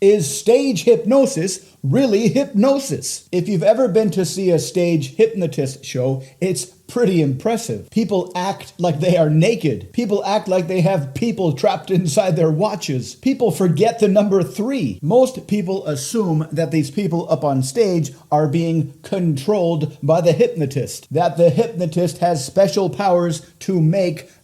Is stage hypnosis really hypnosis? If you've ever been to see a stage hypnotist show, it's pretty impressive. People act like they are naked. People act like they have people trapped inside their watches. People forget the number 3. Most people assume that these people up on stage are being controlled by the hypnotist, that the hypnotist has special powers to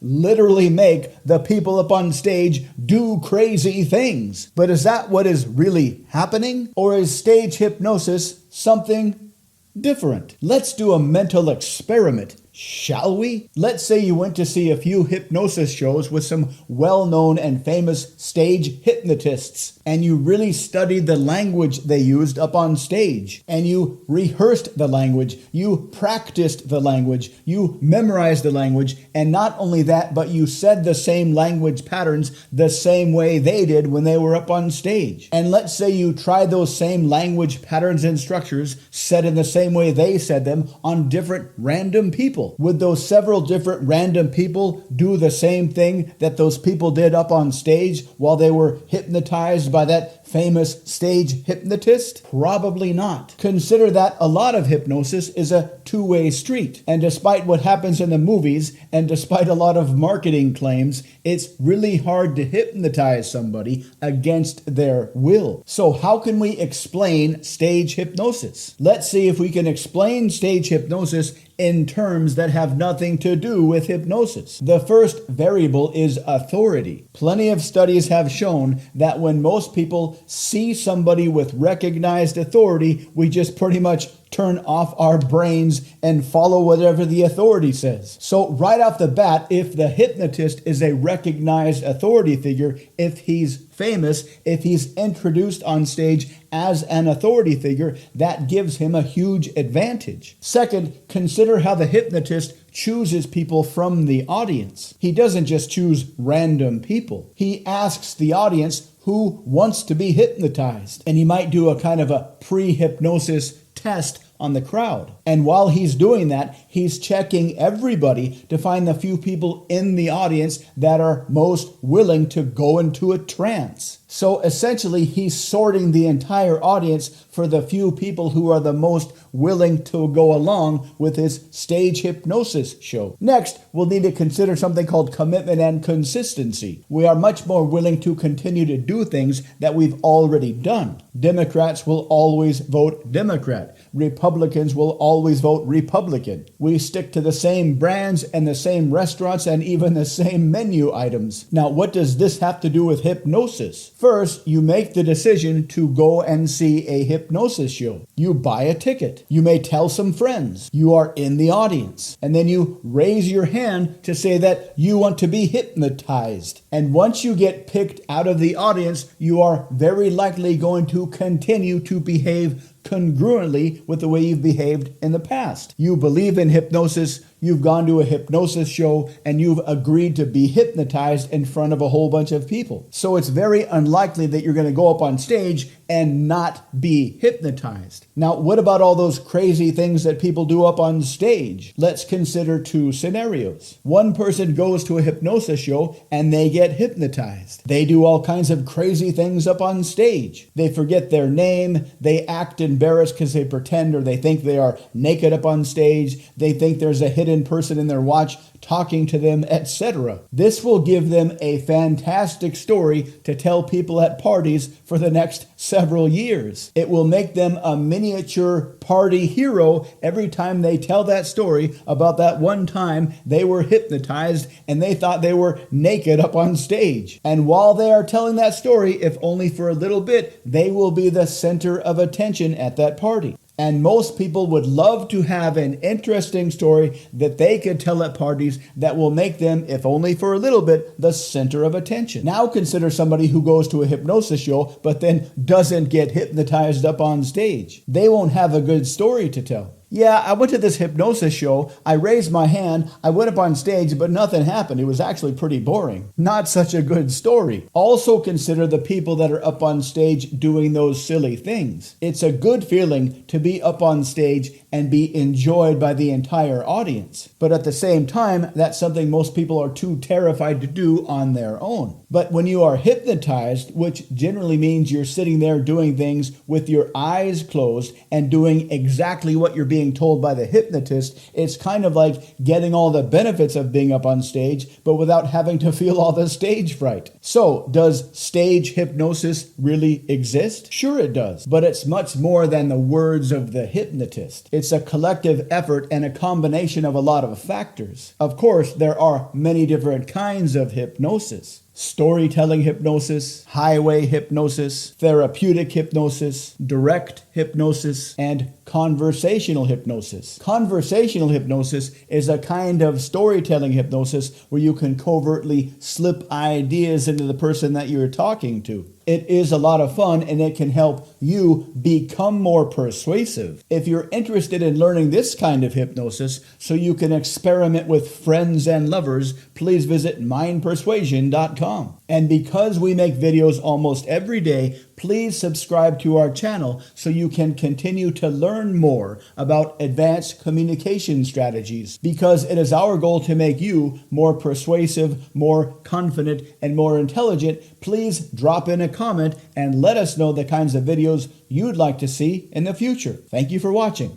literally make the people up on stage do crazy things. But is that what is really happening? Or is stage hypnosis something different? Let's do a mental experiment, shall we? Let's say you went to see a few hypnosis shows with some well-known and famous stage hypnotists, and you really studied the language they used up on stage, and you rehearsed the language, you practiced the language, you memorized the language, and not only that, but you said the same language patterns the same way they did when they were up on stage. And let's say you tried those same language patterns and structures said in the same way they said them on different random people. Would those several different random people do the same thing that those people did up on stage while they were hypnotized by that famous stage hypnotist? Probably not. Consider that a lot of hypnosis is a two-way street. And despite what happens in the movies, and despite a lot of marketing claims, it's really hard to hypnotize somebody against their will. So how can we explain stage hypnosis? Let's see if we can explain stage hypnosis in terms that have nothing to do with hypnosis. The first variable is authority. Plenty of studies have shown that when most people see somebody with recognized authority, we just pretty much turn off our brains and follow whatever the authority says. So right off the bat, if the hypnotist is a recognized authority figure, if he's famous, if he's introduced on stage as an authority figure, that gives him a huge advantage. Second, consider how the hypnotist chooses people from the audience. He doesn't just choose random people. He asks the audience who wants to be hypnotized. And he might do a kind of a pre-hypnosis test on the crowd. And while he's doing that, he's checking everybody to find the few people in the audience that are most willing to go into a trance. So essentially, he's sorting the entire audience for the few people who are the most willing to go along with his stage hypnosis show. Next, we'll need to consider something called commitment and consistency. We are much more willing to continue to do things that we've already done. Democrats will always vote Democrat. Republicans will always vote Republican. We stick to the same brands and the same restaurants and even the same menu items. Now, what does this have to do with hypnosis? First, you make the decision to go and see a hypnosis show. You buy a ticket. You may tell some friends. You are in the audience. And then you raise your hand to say that you want to be hypnotized. And once you get picked out of the audience, you are very likely going to continue to behave congruently with the way you've behaved in the past. You believe in hypnosis, you've gone to a hypnosis show, and you've agreed to be hypnotized in front of a whole bunch of people. So it's very unlikely that you're going to go up on stage and not be hypnotized. Now, what about all those crazy things that people do up on stage? Let's consider 2 scenarios. One person goes to a hypnosis show and they get hypnotized. They do all kinds of crazy things up on stage. They forget their name, they act embarrassed because they pretend or they think they are naked up on stage, they think there's a hidden person in their watch talking to them, etc. This will give them a fantastic story to tell people at parties for the next several years. It will make them a miniature party hero every time they tell that story about that one time they were hypnotized and they thought they were naked up on stage. And while they are telling that story, if only for a little bit, they will be the center of attention at that party. And most people would love to have an interesting story that they could tell at parties that will make them, if only for a little bit, the center of attention. Now consider somebody who goes to a hypnosis show but then doesn't get hypnotized up on stage. They won't have a good story to tell. Yeah, I went to this hypnosis show, I raised my hand, I went up on stage, but nothing happened. It was actually pretty boring. Not such a good story. Also consider the people that are up on stage doing those silly things. It's a good feeling to be up on stage and be enjoyed by the entire audience. But at the same time, that's something most people are too terrified to do on their own. But when you are hypnotized, which generally means you're sitting there doing things with your eyes closed and doing exactly what you're being told by the hypnotist, it's kind of like getting all the benefits of being up on stage, but without having to feel all the stage fright. So, does stage hypnosis really exist? Sure it does, but it's much more than the words of the hypnotist. It's a collective effort and a combination of a lot of factors. Of course, there are many different kinds of hypnosis. Storytelling hypnosis, highway hypnosis, therapeutic hypnosis, direct hypnosis, and conversational hypnosis. Conversational hypnosis is a kind of storytelling hypnosis where you can covertly slip ideas into the person that you're talking to. It is a lot of fun and it can help you become more persuasive. If you're interested in learning this kind of hypnosis so you can experiment with friends and lovers, please visit mindpersuasion.com. And because we make videos almost every day, please subscribe to our channel so you can continue to learn more about advanced communication strategies, because it is our goal to make you more persuasive, more confident, and more intelligent. Please drop in a comment and let us know the kinds of videos you'd like to see in the future. Thank you for watching.